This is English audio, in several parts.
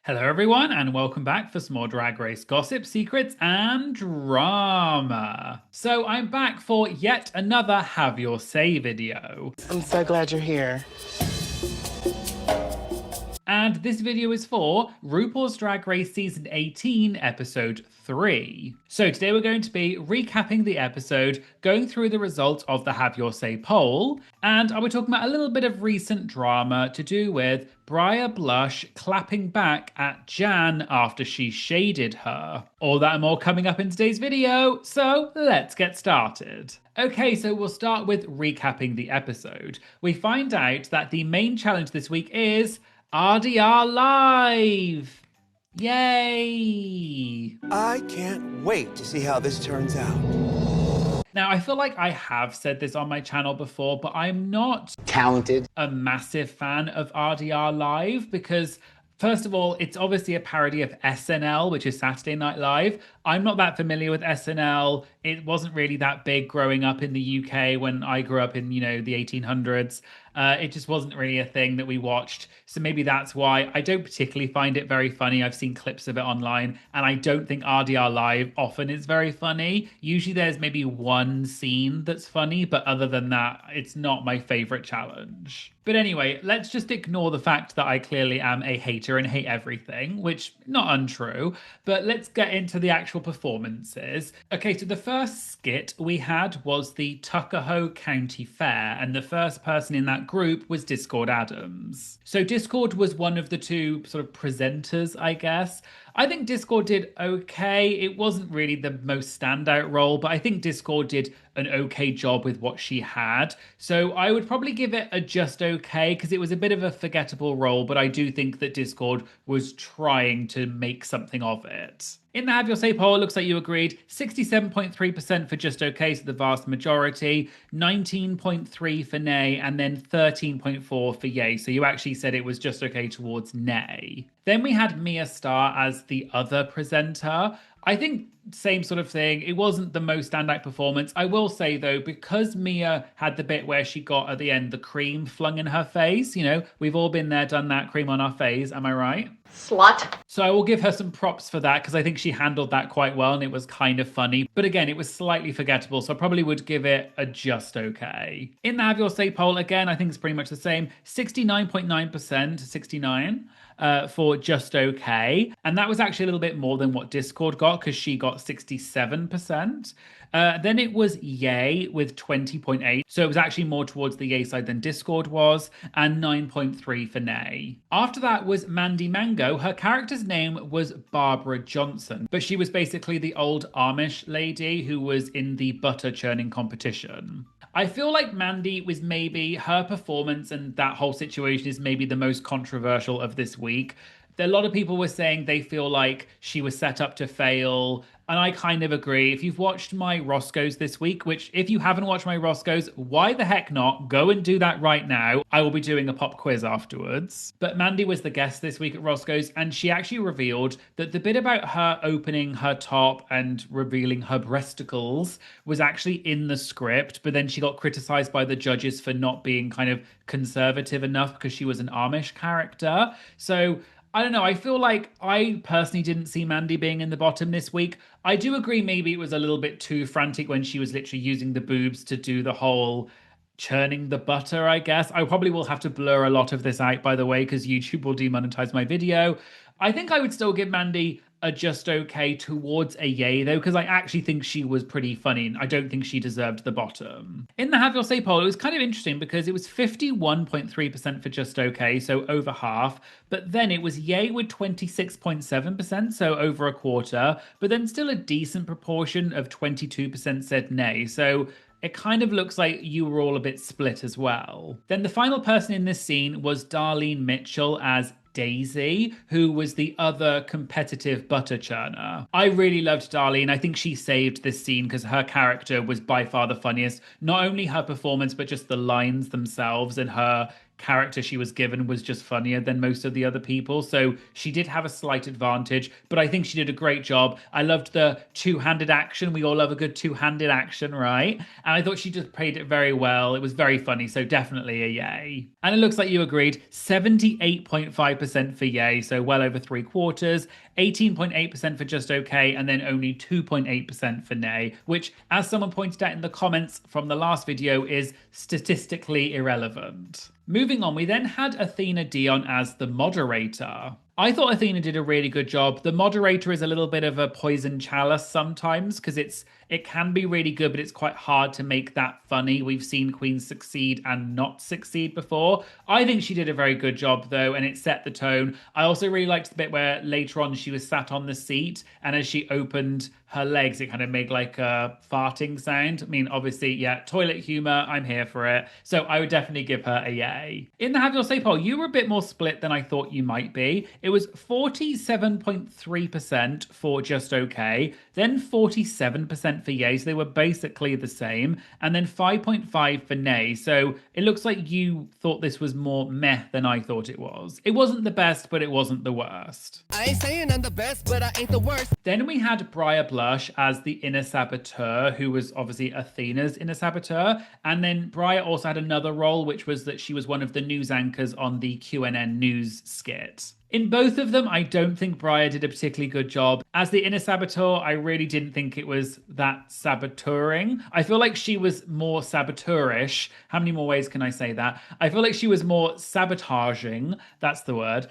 Hello, everyone, and welcome back for some more Drag Race gossip, secrets, and drama. So, I'm back for yet another Have Your Say video. I'm so glad you're here. And this video is for RuPaul's Drag Race Season 18, Episode 3. So today we're going to be recapping the episode, going through the results of the Have Your Say poll, and I'll be talking about a little bit of recent drama to do with Briar Blush clapping back at Jan after she shaded her. All that and more coming up in today's video, so let's get started. Okay, so we'll start with recapping the episode. We find out that the main challenge this week is RDR Live! Yay! I can't wait to see how this turns out. Now, I feel like I have said this on my channel before, but I'm not Talented. a massive fan of RDR Live because, first of all, it's obviously a parody of SNL, which is Saturday Night Live. I'm not that familiar with SNL. It wasn't really that big growing up in the UK when I grew up in, the 1800s. It just wasn't really a thing that we watched. So maybe that's why I don't particularly find it very funny. I've seen clips of it online, and I don't think RDR Live often is very funny. Usually there's maybe one scene that's funny, but other than that, it's not my favorite challenge. But anyway, let's just ignore the fact that I clearly am a hater and hate everything, which not untrue, but let's get into the actual performances. Okay, so the first skit we had was the Tuckahoe County Fair, and the first person in that group was Discord Adams. So Discord was one of the two sort of presenters, I guess. I think Discord did okay. It wasn't really the most standout role, but I think Discord did an okay job with what she had. So I would probably give it a just okay because it was a bit of a forgettable role, but I do think that Discord was trying to make something of it. In the Have Your Say poll, it looks like you agreed 67.3% for just okay, so the vast majority, 19.3% for nay, and then 13.4% for yay. So you actually said it was just okay towards nay. Then we had Mia Starr as the other presenter. I think same sort of thing. It wasn't the most standout performance. I will say though, because Mia had the bit where she got at the end the cream flung in her face, we've all been there, done that, cream on our face. Am I right? Slut. So I will give her some props for that because I think she handled that quite well and it was kind of funny. But again, it was slightly forgettable, so I probably would give it a just okay. In the Have Your Say poll, again, I think it's pretty much the same. 69.9%, 69. For just okay. And that was actually a little bit more than what Discord got because she got 67%. Then it was yay with 20.8. So it was actually more towards the yay side than Discord was, and 9.3 for nay. After that was Mandy Mango. Her character's name was Barbara Johnson, but she was basically the old Amish lady who was in the butter churning competition. I feel like Mandy was maybe her performance and that whole situation is maybe the most controversial of this week. A lot of people were saying they feel like she was set up to fail, and I kind of agree. If you've watched my Roscoe's this week, which if you haven't watched my Roscoe's, why the heck not? Go and do that right now. I will be doing a pop quiz afterwards. But Mandy was the guest this week at Roscoe's, and she actually revealed that the bit about her opening her top and revealing her breasticles was actually in the script, but then she got criticized by the judges for not being kind of conservative enough because she was an Amish character. So I don't know. I feel like I personally didn't see Mandy being in the bottom this week. I do agree maybe it was a little bit too frantic when she was literally using the boobs to do the whole churning the butter, I guess. I probably will have to blur a lot of this out, by the way, because YouTube will demonetize my video. I think I would still give Mandy a just okay towards a yay, though, because I actually think she was pretty funny, and I don't think she deserved the bottom. In the Have Your Say poll, it was kind of interesting because it was 51.3% for just okay, so over half, but then it was yay with 26.7%, so over a quarter, but then still a decent proportion of 22% said nay, so it kind of looks like you were all a bit split as well. Then the final person in this scene was Darlene Mitchell as Daisy, who was the other competitive butter churner. I really loved Darlene. I think she saved this scene because her character was by far the funniest. Not only her performance, but just the lines themselves and her character she was given was just funnier than most of the other people. So she did have a slight advantage, but I think she did a great job. I loved the two-handed action. We all love a good two-handed action, right? And I thought she just played it very well. It was very funny, so definitely a yay. And it looks like you agreed. 78.5% for yay, so well over 3/4. 18.8% for just okay, and then only 2.8% for nay, which, as someone pointed out in the comments from the last video, is statistically irrelevant. Moving on, we then had Athena Dion as the moderator. I thought Athena did a really good job. The moderator is a little bit of a poison chalice sometimes because it can be really good, but it's quite hard to make that funny. We've seen queens succeed and not succeed before. I think she did a very good job though, and it set the tone. I also really liked the bit where later on she was sat on the seat, and as she opened her legs, it kind of made like a farting sound. I mean, obviously, yeah, toilet humor, I'm here for it. So I would definitely give her a yay. In the Have Your Say poll, you were a bit more split than I thought you might be. It was 47.3% for just okay, then 47% for yay, so they were basically the same, and then 5.5 for nay. So it looks like you thought this was more meh than I thought it was. It wasn't the best, but it wasn't the worst. I ain't saying I'm the best, but I ain't the worst. Then we had Briar Blush as the inner saboteur, who was obviously Athena's inner saboteur. And then Briar also had another role, which was that she was one of the news anchors on the QNN news skit. In both of them, I don't think Briar did a particularly good job. As the inner saboteur, I really didn't think it was that saboteuring. I feel like she was more saboteurish. How many more ways can I say that? I feel like she was more sabotaging, that's the word,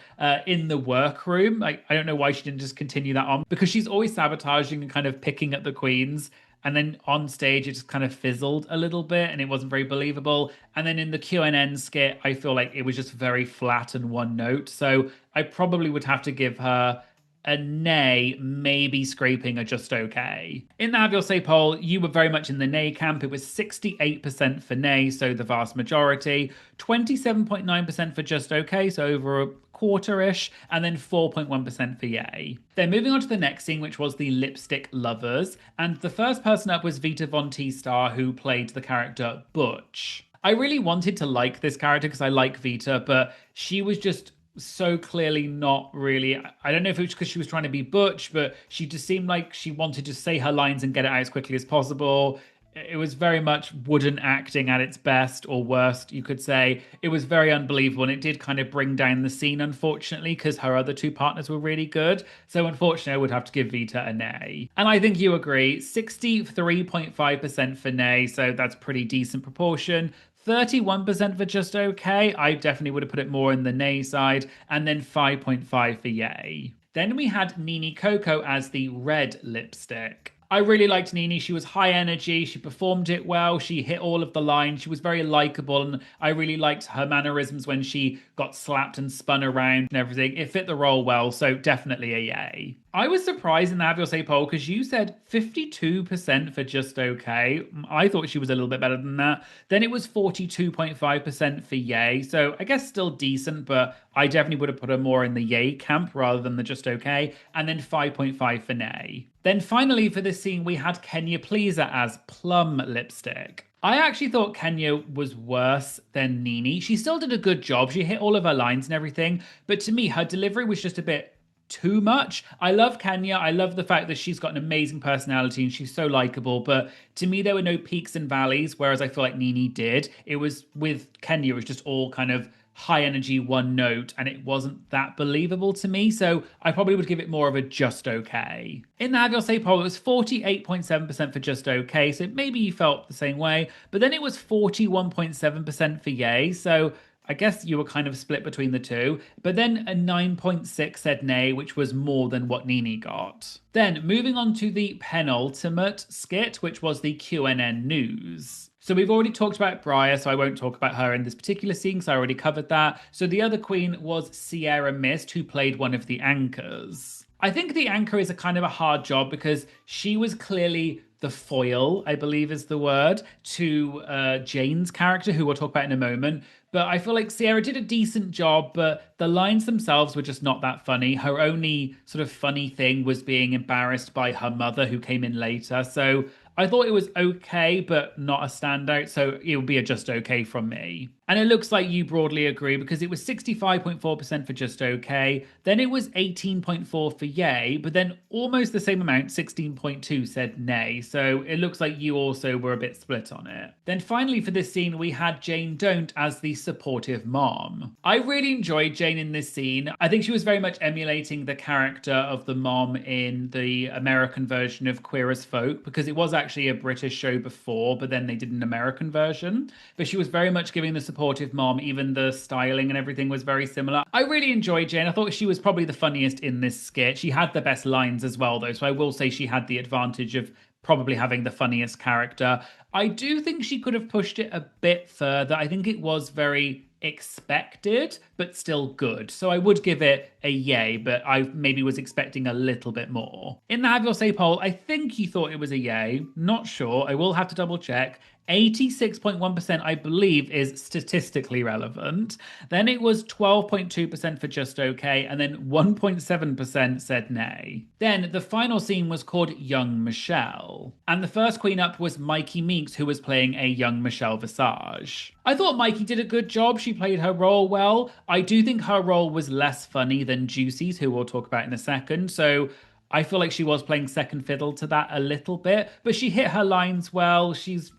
in the workroom. Like, I don't know why she didn't just continue that on, because she's always sabotaging and kind of picking at the queens. And then on stage, it just kind of fizzled a little bit and it wasn't very believable. And then in the QNN skit, I feel like it was just very flat and one note. So I probably would have to give her a nay, maybe scraping a just okay. In the Have Your Say poll, you were very much in the nay camp. It was 68% for nay, so the vast majority, 27.9% for just okay, so over a quarter-ish, and then 4.1% for yay. Then moving on to the next scene, which was the lipstick lovers, and the first person up was Vita Von T-Star, who played the character Butch. I really wanted to like this character because I like Vita, but she was just so clearly not really. I don't know if it was because she was trying to be Butch, but she just seemed like she wanted to say her lines and get it out as quickly as possible. It was very much wooden acting at its best, or worst, you could say. It was very unbelievable, and it did kind of bring down the scene, unfortunately, because her other two partners were really good. So unfortunately, I would have to give Vita a nay. And I think you agree, 63.5% for nay, so that's pretty decent proportion. 31% for just okay. I definitely would have put it more in the nay side, and then 5.5 for yay. Then we had Nini Coco as the red lipstick. I really liked Nini. She was high energy. She performed it well. She hit all of the lines. She was very likable, and I really liked her mannerisms when she got slapped and spun around and everything. It fit the role well, so definitely a yay. I was surprised in the Have Your Say poll because you said 52% for just okay. I thought she was a little bit better than that. Then it was 42.5% for yay. So I guess still decent, but I definitely would have put her more in the yay camp rather than the just okay. And then 5.5 for nay. Then finally for this scene, we had Kenya Pleaser as plum lipstick. I actually thought Kenya was worse than Nini. She still did a good job. She hit all of her lines and everything. But to me, her delivery was just a bit too much. I love Kenya. I love the fact that she's got an amazing personality and she's so likable. But to me, there were no peaks and valleys, whereas I feel like Nini did. It was with Kenya, it was just all kind of high energy, one note, and it wasn't that believable to me. So I probably would give it more of a just okay. In the Have Your Say poll, it was 48.7% for just okay. So maybe you felt the same way. But then it was 41.7% for yay. So I guess you were kind of split between the two, but then a 9.6 said nay, which was more than what Nini got. Then moving on to the penultimate skit, which was the QNN news. So we've already talked about Briar, so I won't talk about her in this particular scene because I already covered that. So the other queen was Sierra Mist, who played one of the anchors. I think the anchor is a kind of a hard job because she was clearly the foil, I believe is the word, to Jane's character, who we'll talk about in a moment. But I feel like Sierra did a decent job, but the lines themselves were just not that funny. Her only sort of funny thing was being embarrassed by her mother, who came in later. So I thought it was okay, but not a standout, so it would be a just okay from me. And it looks like you broadly agree because it was 65.4% for just okay, then it was 18.4 for yay, but then almost the same amount, 16.2 said nay. So it looks like you also were a bit split on it. Then finally for this scene, we had Jane Don't as the supportive mom. I really enjoyed Jane in this scene. I think she was very much emulating the character of the mom in the American version of Queer as Folk, because it was actually a British show before, but then they did an American version. But she was very much giving the supportive mom, even the styling and everything was very similar. I really enjoyed Jane. I thought she was probably the funniest in this skit. She had the best lines as well, though, so I will say she had the advantage of probably having the funniest character. I do think she could have pushed it a bit further. I think it was very expected, but still good. So I would give it a yay, but I maybe was expecting a little bit more. In the Have Your Say poll, I think you thought it was a yay. Not sure. I will have to double check. 86.1% I believe is statistically relevant. Then it was 12.2% for just okay, and then 1.7% said nay. Then the final scene was called Young Michelle, and the first queen up was Mikey Meeks, who was playing a young Michelle Visage. I thought Mikey did a good job. She played her role well. I do think her role was less funny than Juicy's, who we'll talk about in a second, so I feel like she was playing second fiddle to that a little bit, but she hit her lines well. She's,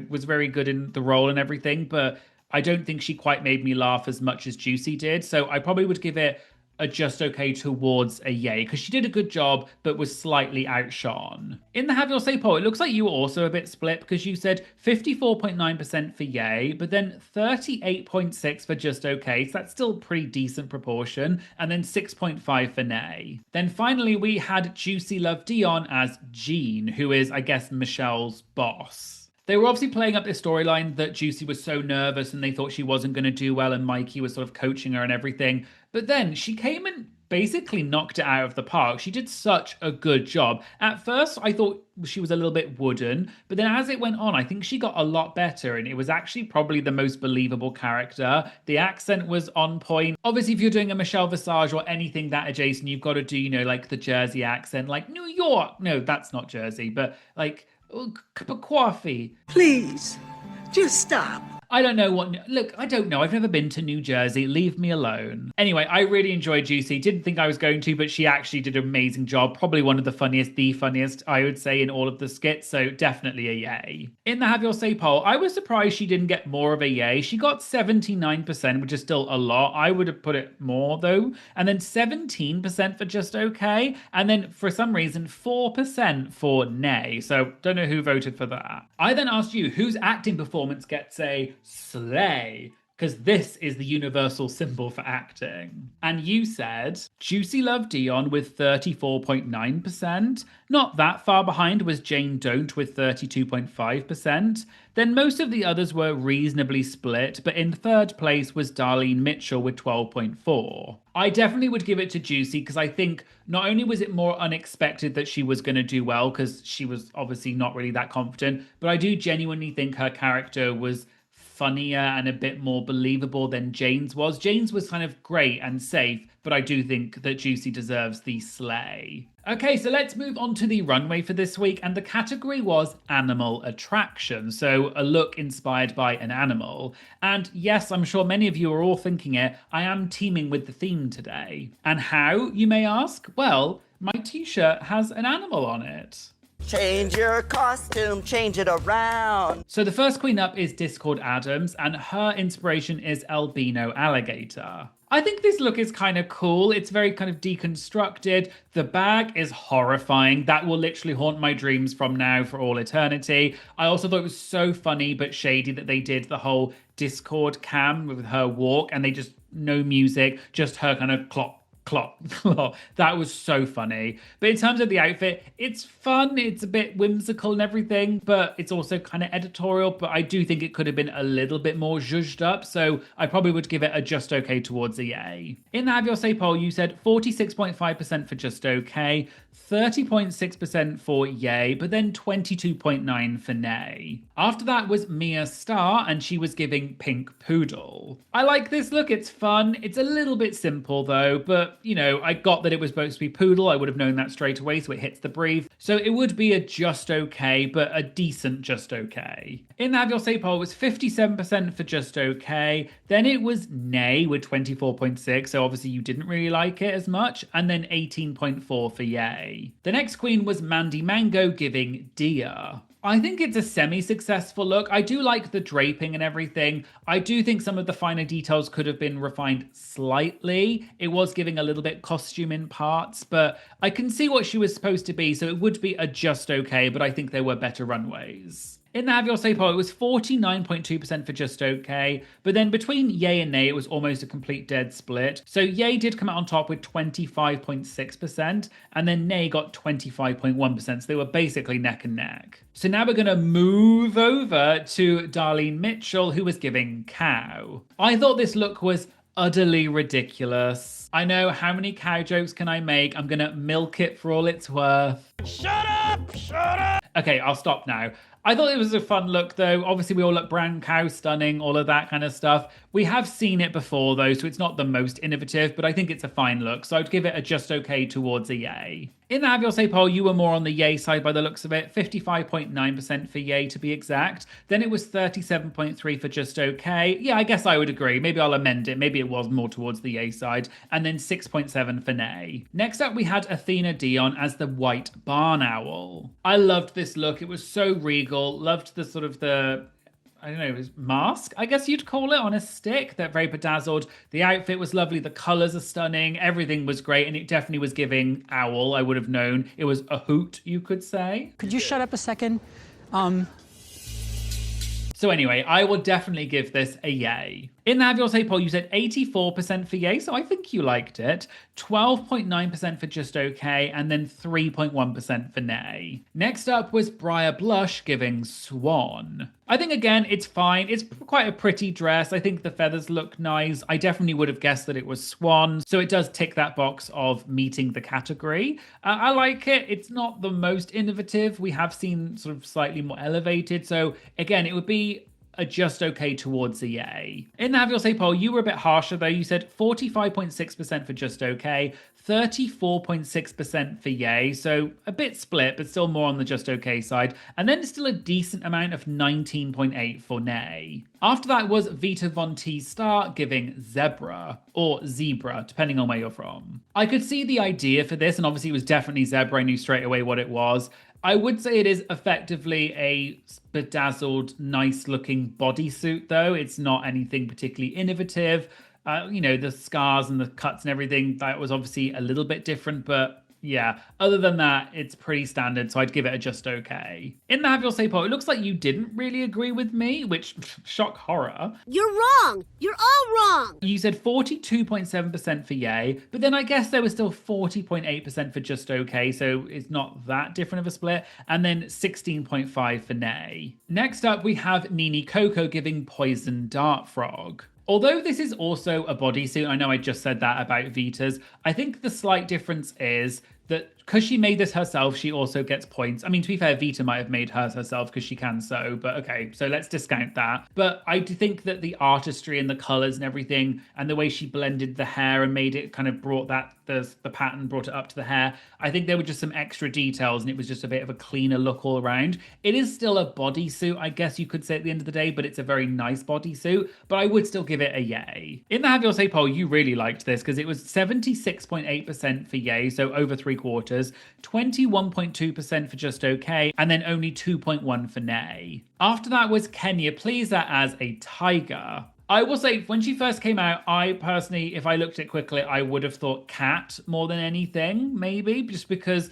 was very good in the role and everything, but I don't think she quite made me laugh as much as Juicy did. So I probably would give it a just okay towards a yay, because she did a good job, but was slightly outshone. In the Have Your Say poll, it looks like you were also a bit split, because you said 54.9% for yay, but then 38.6% for just okay, so that's still pretty decent proportion, and then 6.5% for nay. Then finally, we had Juicy Love Dion as Jean, who is, I guess, Michelle's boss. They were obviously playing up this storyline that Juicy was so nervous and they thought she wasn't going to do well, and Mikey was sort of coaching her and everything. But then she came and basically knocked it out of the park. She did such a good job. At first, I thought she was a little bit wooden, but then as it went on, I think she got a lot better, and it was actually probably the most believable character. The accent was on point. Obviously, if you're doing a Michelle Visage or anything that adjacent, you've got to do, like the Jersey accent, like New York. No, that's not Jersey, but like cup of coffee. Please, just stop. I don't know what... Look, I don't know. I've never been to New Jersey. Leave me alone. Anyway, I really enjoyed Juicy. Didn't think I was going to, but she actually did an amazing job. Probably one of the funniest, I would say, in all of the skits. So definitely a yay. In the Have Your Say poll, I was surprised she didn't get more of a yay. She got 79%, which is still a lot. I would have put it more, though. And then 17% for just okay. And then, for some reason, 4% for nay. So don't know who voted for that. I then asked you, whose acting performance gets a slay, because this is the universal symbol for acting. And you said Juicy Love Dion with 34.9%. Not that far behind was Jane Don't with 32.5%. Then most of the others were reasonably split, but in third place was Darlene Mitchell with 12.4%. I definitely would give it to Juicy, because I think not only was it more unexpected that she was going to do well, because she was obviously not really that confident, but I do genuinely think her character was funnier and a bit more believable than Jane's was. Jane's was kind of great and safe, but I do think that Juicy deserves the slay. Okay, so let's move on to the runway for this week, and the category was animal attraction, so a look inspired by an animal. And yes, I'm sure many of you are all thinking it, I am teaming with the theme today. And how, you may ask? Well, my t-shirt has an animal on it. Change your costume, change it around. So the first queen up is Discord Adams, and her inspiration is albino alligator. I think this look is kind of cool. It's very kind of deconstructed. The bag is horrifying. That will literally haunt my dreams from now for all eternity. I also thought it was so funny but shady that they did the whole Discord cam with her walk, and they just, no music, just her kind of clock. That was so funny. But in terms of the outfit, it's fun, it's a bit whimsical and everything, but it's also kind of editorial. But I do think it could have been a little bit more zhuzhed up, so I probably would give it a just okay towards a yay. In the Have Your Say poll, you said 46.5% for just okay, 30.6% for yay, but then 22.9% for nay. After that was Mia Starr, and she was giving pink poodle. I like this look, it's fun. It's a little bit simple though, but but, you know, I got that it was supposed to be poodle. I would have known that straight away, so it hits the brief. So it would be a just okay, but a decent just okay. In the Have Your Say poll, it was 57% for just okay. Then it was nay with 24.6, so obviously you didn't really like it as much. And then 18.4 for yay. The next queen was Mandy Mango giving dear. I think it's a semi-successful look. I do like the draping and everything. I do think some of the finer details could have been refined slightly. It was giving a little bit costume in parts, but I can see what she was supposed to be, so it would be a just okay, but I think there were better runways. In the Have Your Say poll, it was 49.2% for just okay, but then between yay and nay, it was almost a complete dead split. So yay did come out on top with 25.6%, and then nay got 25.1%, so they were basically neck and neck. So now we're going to move over to Darlene Mitchell, who was giving cow. I thought this look was utterly ridiculous. I know, how many cow jokes can I make? I'm going to milk it for all it's worth. Shut up! Shut up! Okay, I'll stop now. I thought it was a fun look, though. Obviously, we all look brown cow stunning, all of that kind of stuff. We have seen it before, though, so it's not the most innovative, but I think it's a fine look. So I'd give it a just okay towards a yay. In the Have Your Say poll, you were more on the yay side by the looks of it. 55.9% for yay, to be exact. Then it was 37.3% for just okay. Yeah, I guess I would agree. Maybe I'll amend it. Maybe it was more towards the yay side. And then 6.7% for nay. Next up, we had Athena Dion as the white barn owl. I loved this look. It was so regal. Loved the sort of I don't know, it was mask, I guess you'd call it, on a stick. They're very bedazzled. The outfit was lovely. The colors are stunning. Everything was great. And it definitely was giving owl. I would have known. It was a hoot, you could say. Could you shut up a second? So anyway, I will definitely give this a yay. In the Have Your Say poll, you said 84% for yay, so I think you liked it. 12.9% for just okay, and then 3.1% for nay. Next up was Briar Blush giving swan. I think, again, it's fine. It's quite a pretty dress. I think the feathers look nice. I definitely would have guessed that it was swan, so it does tick that box of meeting the category. I like it. It's not the most innovative. We have seen sort of slightly more elevated, so again, it would be a just okay towards a yay. In the Have Your Say poll, you were a bit harsher though. You said 45.6% for just okay, 34.6% for yay, so a bit split, but still more on the just okay side. And then still a decent amount of 19.8% for nay. After that was Vita Von T Star giving zebra, or zebra, depending on where you're from. I could see the idea for this, and obviously it was definitely zebra. I knew straight away what it was. I would say it is effectively a bedazzled, nice-looking bodysuit, though. It's not anything particularly innovative. You know, the scars and the cuts and everything, that was obviously a little bit different, but yeah, other than that, it's pretty standard, so I'd give it a just okay. In the Have Your Say poll, it looks like you didn't really agree with me, which, shock horror. You're wrong! You're all wrong! You said 42.7% for yay, but then I guess there was still 40.8% for just okay, so it's not that different of a split, and then 16.5% for nay. Next up, we have Nini Coco giving poison dart frog. Although this is also a bodysuit, I know I just said that about Vita's, I think the slight difference is that because she made this herself, she also gets points. I mean, to be fair, Vita might have made hers herself because she can sew, but okay, so let's discount that. But I do think that the artistry and the colors and everything, and the way she blended the hair and made it kind of brought that, the pattern brought it up to the hair, I think there were just some extra details and it was just a bit of a cleaner look all around. It is still a bodysuit, I guess you could say at the end of the day, but it's a very nice bodysuit, but I would still give it a yay. In the Have Your Say poll, you really liked this because it was 76.8% for yay, so over 3/4, 21.2% for just okay, and then only 2.1% for nay. After that was Kenya Pleaser as a tiger. I will say, when she first came out, I personally, if I looked at it quickly, I would have thought cat more than anything, maybe, just because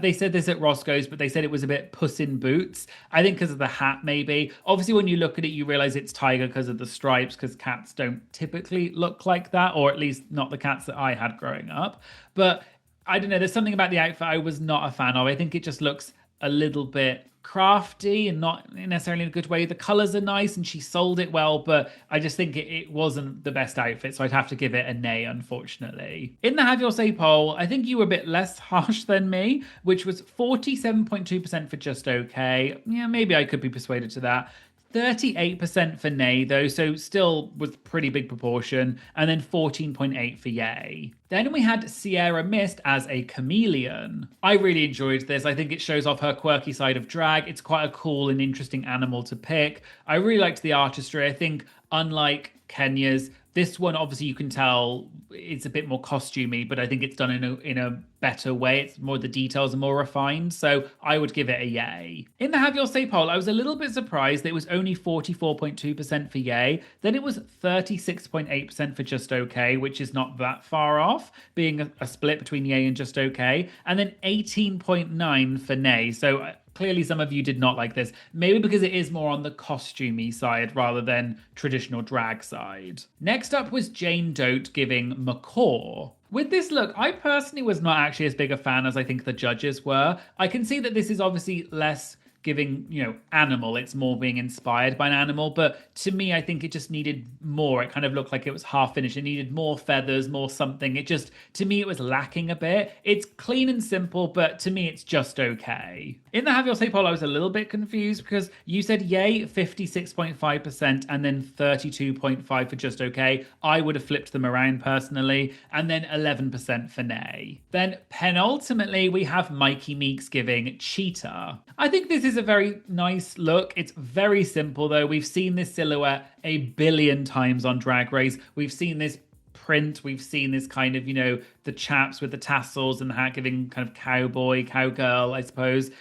they said this at Roscoe's, but they said it was a bit Puss in Boots. I think because of the hat, maybe. Obviously, when you look at it, you realize it's tiger because of the stripes, because cats don't typically look like that, or at least not the cats that I had growing up. But I don't know, there's something about the outfit I was not a fan of. I think it just looks a little bit crafty and not necessarily in a good way. The colors are nice and she sold it well, but I just think it wasn't the best outfit, so I'd have to give it a nay, unfortunately. In the Have Your Say poll, I think you were a bit less harsh than me, which was 47.2% for just okay. Yeah, maybe I could be persuaded to that. 38% for nay, though, so still was pretty big proportion, and then 14.8 for yay. Then we had Sierra Mist as a chameleon. I really enjoyed this. I think it shows off her quirky side of drag. It's quite a cool and interesting animal to pick. I really liked the artistry. I think, unlike Kenya's, this one, obviously, you can tell it's a bit more costumey, but I think it's done in a better way. It's more, the details are more refined, so I would give it a yay. In the Have Your Say poll, I was a little bit surprised that it was only 44.2% for yay. Then it was 36.8% for just okay, which is not that far off, being a split between yay and just okay. And then 18.9 for nay. So clearly some of you did not like this, maybe because it is more on the costumey side rather than traditional drag side. Next up was Jane Dote giving macaw. With this look, I personally was not actually as big a fan as I think the judges were. I can see that this is obviously less giving, animal. It's more being inspired by an animal. But to me, I think it just needed more. It kind of looked like it was half finished. It needed more feathers, more something. To me, it was lacking a bit. It's clean and simple, but to me, it's just okay. In the Have Your Say poll, I was a little bit confused because you said yay, 56.5%, and then 32.5% for just okay. I would have flipped them around personally, and then 11% for nay. Then penultimately, we have Mikey Meeks giving cheetah. I think this is a very nice look. It's very simple though. We've seen this silhouette a billion times on Drag Race. We've seen this print. We've seen this kind of, the chaps with the tassels and the hat giving kind of cowgirl, I suppose.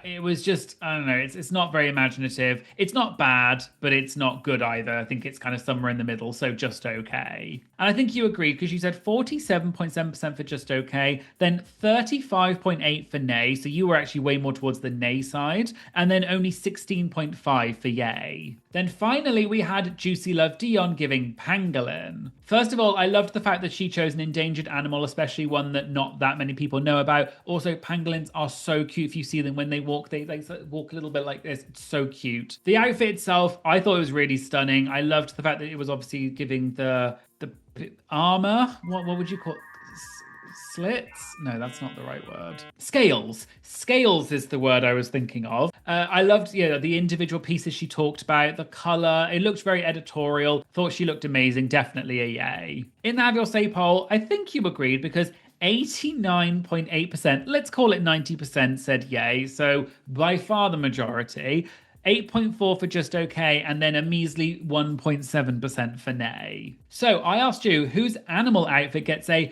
It was just, I don't know, it's not very imaginative. It's not bad, but it's not good either. I think it's kind of somewhere in the middle, so just okay. And I think you agreed because you said 47.7% for just okay, then 35.8% for nay, so you were actually way more towards the nay side, and then only 16.5% for yay. Then finally, we had Juicy Love Dion giving pangolin. First of all, I loved the fact that she chose an endangered animal, especially one that not that many people know about. Also, pangolins are so cute. If you see them when they walk walk a little bit like this. It's so cute. The outfit itself, I thought it was really stunning. I loved the fact that it was obviously giving the armor. What would you call it? Slits? No, that's not the right word. Scales. Scales is the word I was thinking of. I loved, the individual pieces she talked about, the color. It looked very editorial. Thought she looked amazing. Definitely a yay. In the Have Your Say poll, I think you agreed because 89.8%, let's call it 90%, said yay. So by far the majority. 8.4% for just okay, and then a measly 1.7% for nay. So I asked you, whose animal outfit gets a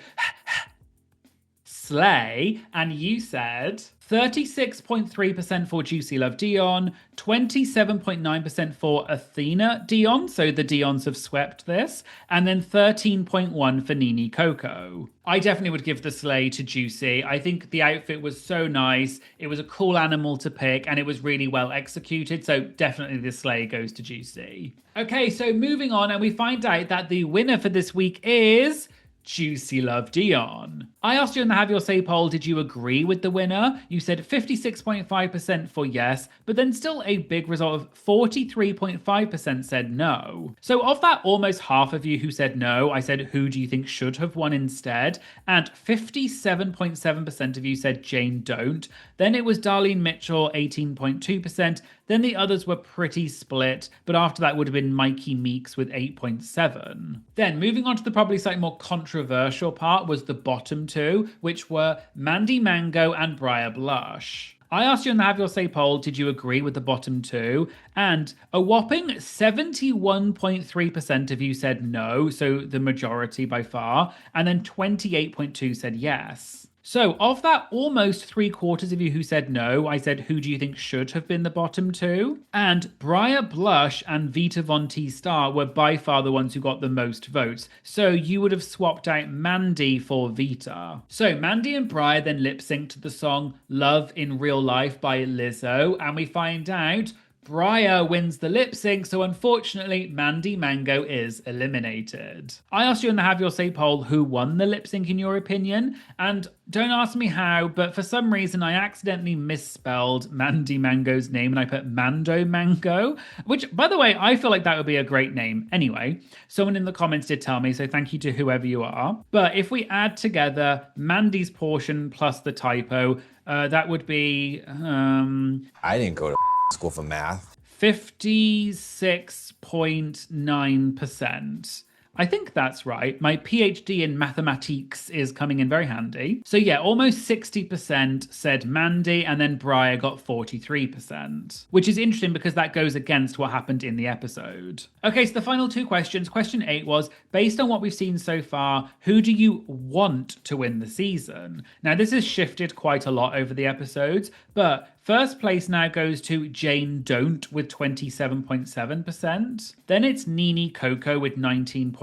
slay? And you said 36.3% for Juicy Love Dion, 27.9% for Athena Dion, so the Dions have swept this, and then 13.1% for Nini Coco. I definitely would give the slay to Juicy. I think the outfit was so nice, it was a cool animal to pick, and it was really well executed, so definitely the slay goes to Juicy. Okay, so moving on, and we find out that the winner for this week is Juicy Love Dion. I asked you in the Have Your Say poll, did you agree with the winner? You said 56.5% for yes, but then still a big result of 43.5% said no. So of that almost half of you who said no, I said, who do you think should have won instead? And 57.7% of you said Jane Don't. Then it was Darlene Mitchell, 18.2%. Then the others were pretty split, but after that would have been Mikey Meeks with 8.7%. Then moving on to the probably slightly more controversial part was the bottom two, which were Mandy Mango and Briar Blush. I asked you in the Have Your Say poll, did you agree with the bottom two? And a whopping 71.3% of you said no, so the majority by far, and then 28.2% said yes. So of that almost 3/4 of you who said no, I said, who do you think should have been the bottom two? And Briar Blush and Vita Von T Star were by far the ones who got the most votes. So you would have swapped out Mandy for Vita. So Mandy and Briar then lip synced to the song Love in Real Life by Lizzo, and we find out Briar wins the lip sync, so unfortunately, Mandy Mango is eliminated. I asked you in the Have Your Say poll who won the lip sync in your opinion, and don't ask me how, but for some reason I accidentally misspelled Mandy Mango's name and I put Mando Mango, which, by the way, I feel like that would be a great name. Anyway, someone in the comments did tell me, so thank you to whoever you are. But if we add together Mandy's portion plus the typo, that would be... I didn't go to school for math. 56.9%. I think that's right. My PhD in mathematics is coming in very handy. So yeah, almost 60% said Mandy, and then Briar got 43%, which is interesting because that goes against what happened in the episode. Okay, so the final two questions. Question 8 was, based on what we've seen so far, who do you want to win the season? Now, this has shifted quite a lot over the episodes, but first place now goes to Jane Don't with 27.7%. Then it's Nene Coco with 19.8%.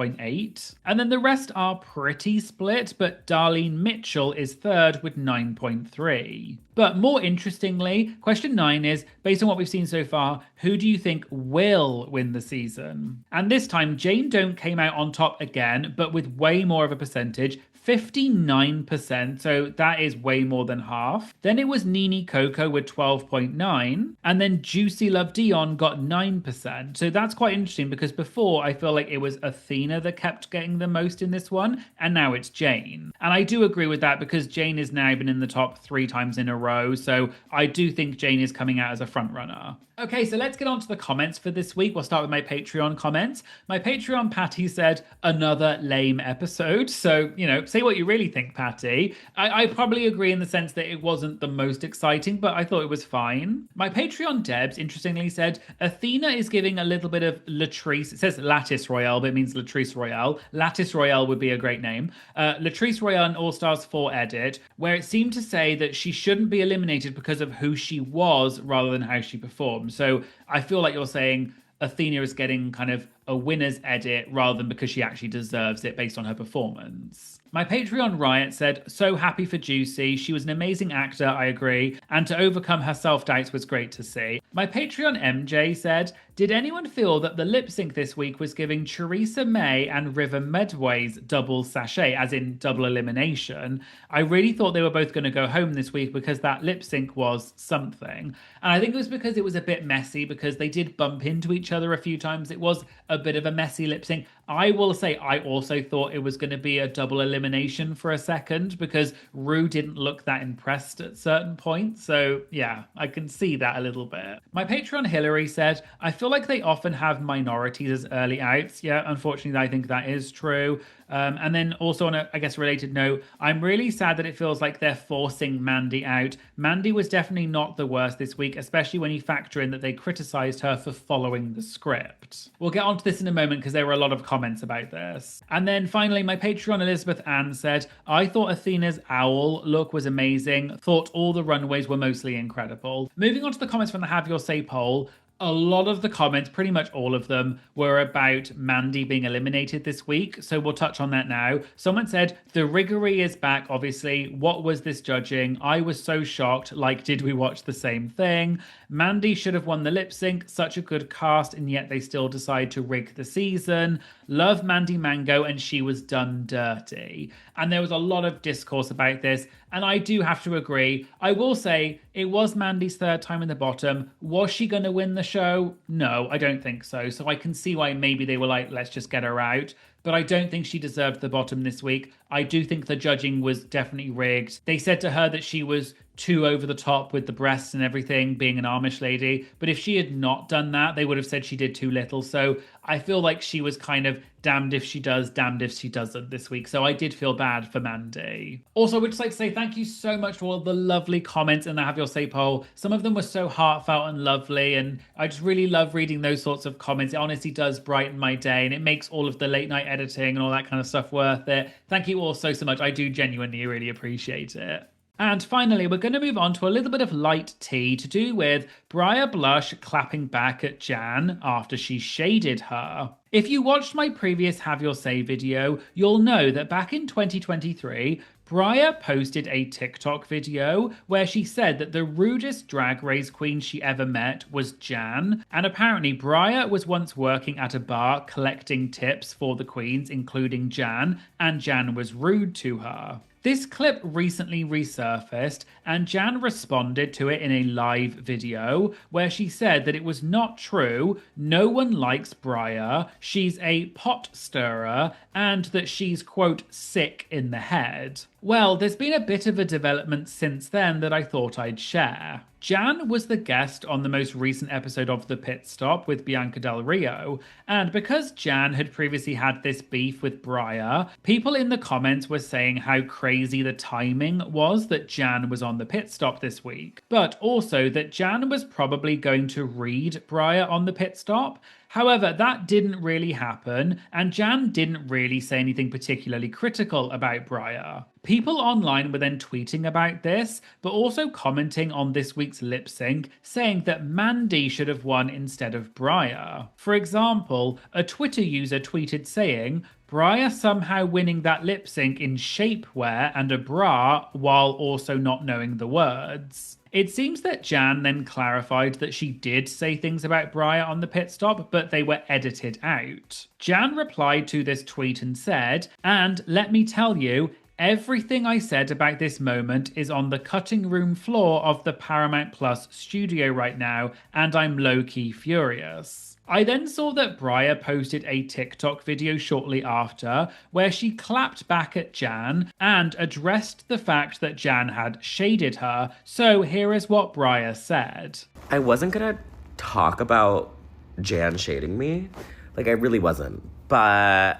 And then the rest are pretty split, but Darlene Mitchell is third with 9.3%. But more interestingly, question 9 is, based on what we've seen so far, who do you think will win the season? And this time, Jane Don't came out on top again, but with way more of a percentage, 59%, so that is way more than half. Then it was Nene Coco with 12.9%, and then Juicy Love Dion got 9%. So that's quite interesting because before I feel like it was Athena that kept getting the most in this one, and now it's Jane. And I do agree with that because Jane has now been in the top 3 times in a row, so I do think Jane is coming out as a front runner. Okay, so let's get on to the comments for this week. We'll start with my Patreon comments. My Patreon Patty said, another lame episode. So, say what you really think, Patty. I probably agree in the sense that it wasn't the most exciting, but I thought it was fine. My Patreon Debs, interestingly, said, Athena is giving a little bit of Latrice. It says Lattice Royale, but it means Latrice Royale. Lattice Royale would be a great name. Latrice Royale in All Stars 4 edit, where it seemed to say that she shouldn't be eliminated because of who she was rather than how she performed. So I feel like you're saying Athena is getting kind of a winner's edit rather than because she actually deserves it based on her performance. My Patreon Riot said, so happy for Juicy. She was an amazing actor, I agree. And to overcome her self-doubts was great to see. My Patreon MJ said, did anyone feel that the lip sync this week was giving Theresa May and River Medway's double sachet, as in double elimination? I really thought they were both going to go home this week because that lip sync was something. And I think it was because it was a bit messy because they did bump into each other a few times. It was a bit of a messy lip sync. I will say I also thought it was going to be a double elimination for a second because Ru didn't look that impressed at certain points. So yeah, I can see that a little bit. My Patreon Hillary said, I feel like they often have minorities as early outs. Yeah, unfortunately, I think that is true. And then also on a, related note, I'm really sad that it feels like they're forcing Mandy out. Mandy was definitely not the worst this week, especially when you factor in that they criticized her for following the script. We'll get onto this in a moment because there were a lot of comments about this. And then finally, my Patreon Elizabeth Ann said, I thought Athena's owl look was amazing. Thought all the runways were mostly incredible. Moving on to the comments from the Have Your Say poll. A lot of the comments, pretty much all of them, were about Mandy being eliminated this week. So we'll touch on that now. Someone said, the riggery is back, obviously. What was this judging? I was so shocked. Like, did we watch the same thing? Mandy should have won the lip sync. Such a good cast, and yet they still decide to rig the season. Love Mandy Mango, and she was done dirty. And there was a lot of discourse about this. And I do have to agree. I will say it was Mandy's third time in the bottom. Was she going to win the show? No, I don't think so. So I can see why maybe they were like, let's just get her out. But I don't think she deserved the bottom this week. I do think the judging was definitely rigged. They said to her that she was too over the top with the breasts and everything, being an Amish lady. But if she had not done that, they would have said she did too little. So I feel like she was kind of damned if she does, damned if she doesn't this week. So I did feel bad for Mandy. Also, I would just like to say thank you so much for all the lovely comments in the Have Your Say poll. Some of them were so heartfelt and lovely, and I just really love reading those sorts of comments. It honestly does brighten my day, and it makes all of the late night editing and all that kind of stuff worth it. Thank you all so much. I do genuinely really appreciate it. And finally, we're going to move on to a little bit of light tea to do with Briar Blush clapping back at Jan after she shaded her. If you watched my previous Have Your Say video, you'll know that back in 2023, Briar posted a TikTok video where she said that the rudest drag race queen she ever met was Jan. And apparently Briar was once working at a bar collecting tips for the queens, including Jan, and Jan was rude to her. This clip recently resurfaced, and Jan responded to it in a live video where she said that it was not true, no one likes Briar, she's a pot stirrer, and that she's, quote, sick in the head. Well, there's been a bit of a development since then that I thought I'd share. Jan was the guest on the most recent episode of The Pit Stop with Bianca Del Rio, and because Jan had previously had this beef with Briar, people in the comments were saying how crazy the timing was that Jan was on The Pit Stop this week, but also that Jan was probably going to read Briar on The Pit Stop. However, that didn't really happen, and Jan didn't really say anything particularly critical about Briar. People online were then tweeting about this, but also commenting on this week's lip sync, saying that Mandy should have won instead of Briar. For example, a Twitter user tweeted saying, Briar somehow winning that lip sync in shapewear and a bra while also not knowing the words. It seems that Jan then clarified that she did say things about Briar on the pit stop, but they were edited out. Jan replied to this tweet and said, and let me tell you, everything I said about this moment is on the cutting room floor of the Paramount Plus studio right now, and I'm low-key furious. I then saw that Briar posted a TikTok video shortly after where she clapped back at Jan and addressed the fact that Jan had shaded her. So here is what Briar said. I wasn't gonna talk about Jan shading me. Like, I really wasn't. But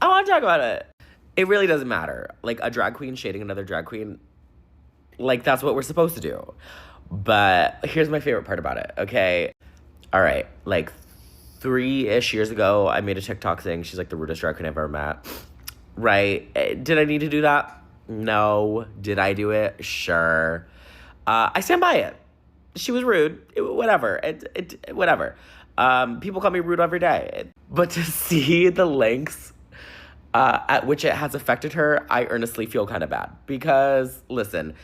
I want to talk about it. It really doesn't matter. Like, a drag queen shading another drag queen, like, that's what we're supposed to do. But here's my favorite part about it, okay? All right, like 3-ish years ago, I made a TikTok saying she's like the rudest drag queen I've ever met. Right? Did I need to do that? No. Did I do it? Sure. I stand by it. She was rude. Whatever. Whatever. People call me rude every day. But to see the lengths at which it has affected her, I earnestly feel kind of bad. Because, listen,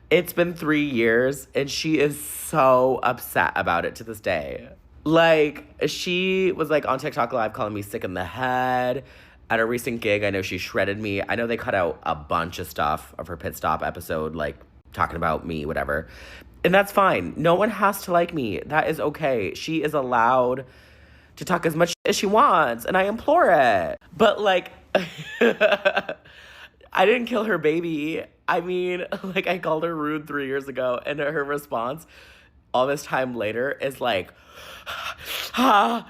it's been 3 years, and she is so upset about it to this day. Like, she was, like, on TikTok Live calling me sick in the head. At a recent gig, I know she shredded me. I know they cut out a bunch of stuff of her pit stop episode, like, talking about me, whatever. And that's fine. No one has to like me. That is okay. She is allowed to talk as much as she wants, and I implore it. But, like, I didn't kill her baby. I mean, like, I called her rude 3 years ago, and her response all this time later is like, I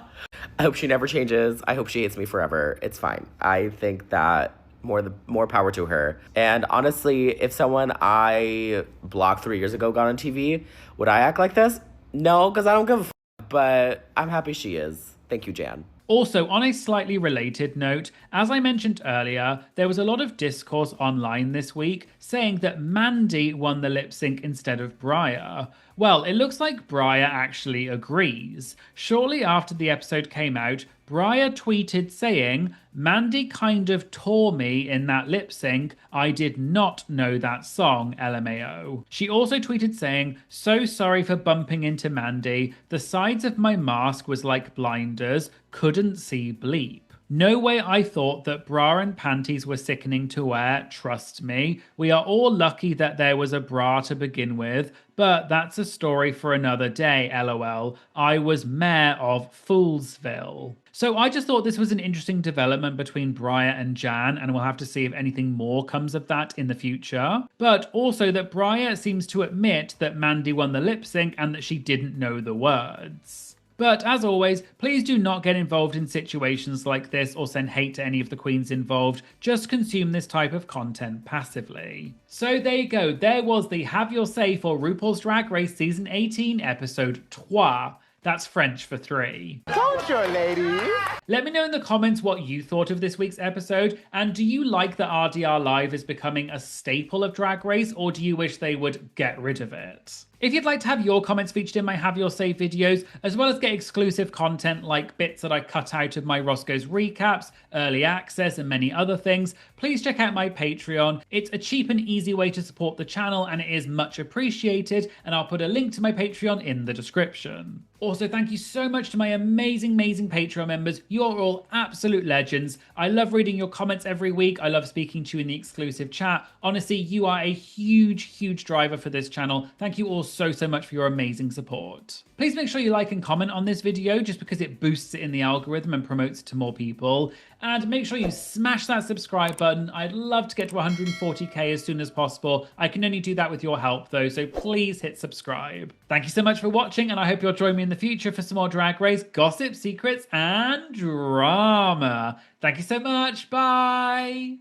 hope she never changes. I hope she hates me forever. It's fine. I think that more power to her. And honestly, if someone I blocked 3 years ago got on TV, would I act like this? No, because I don't give a but I'm happy she is. Thank you, Jan. Also, on a slightly related note, as I mentioned earlier, there was a lot of discourse online this week saying that Mandy won the lip sync instead of Briar. Well, it looks like Briar actually agrees. Shortly after the episode came out, Briar tweeted saying, Mandy kind of tore me in that lip sync. I did not know that song, LMAO. She also tweeted saying, so sorry for bumping into Mandy. The sides of my mask was like blinders. Couldn't see bleep. No way I thought that bra and panties were sickening to wear, trust me. We are all lucky that there was a bra to begin with, but that's a story for another day, lol. I was mayor of Foolsville. So I just thought this was an interesting development between Briar and Jan, and we'll have to see if anything more comes of that in the future. But also that Briar seems to admit that Mandy won the lip sync and that she didn't know the words. But as always, please do not get involved in situations like this or send hate to any of the queens involved. Just consume this type of content passively. So there you go. There was the Have Your Say for RuPaul's Drag Race Season 18 episode 3. That's French for 3. Bonjour, ladies. Let me know in the comments what you thought of this week's episode, and do you like that RDR Live is becoming a staple of Drag Race, or do you wish they would get rid of it? If you'd like to have your comments featured in my Have Your Say videos, as well as get exclusive content like bits that I cut out of my Roscoe's recaps, early access, and many other things, please check out my Patreon. It's a cheap and easy way to support the channel, and it is much appreciated, and I'll put a link to my Patreon in the description. Also, thank you so much to my amazing Patreon members. You're all absolute legends. I love reading your comments every week. I love speaking to you in the exclusive chat. Honestly, you are a huge driver for this channel. Thank you all so, so much for your amazing support. Please make sure you like and comment on this video just because it boosts it in the algorithm and promotes it to more people. And make sure you smash that subscribe button. I'd love to get to 140k as soon as possible. I can only do that with your help though, so please hit subscribe. Thank you so much for watching, and I hope you'll join me in the future for some more Drag Race gossip, secrets, and drama. Thank you so much. Bye.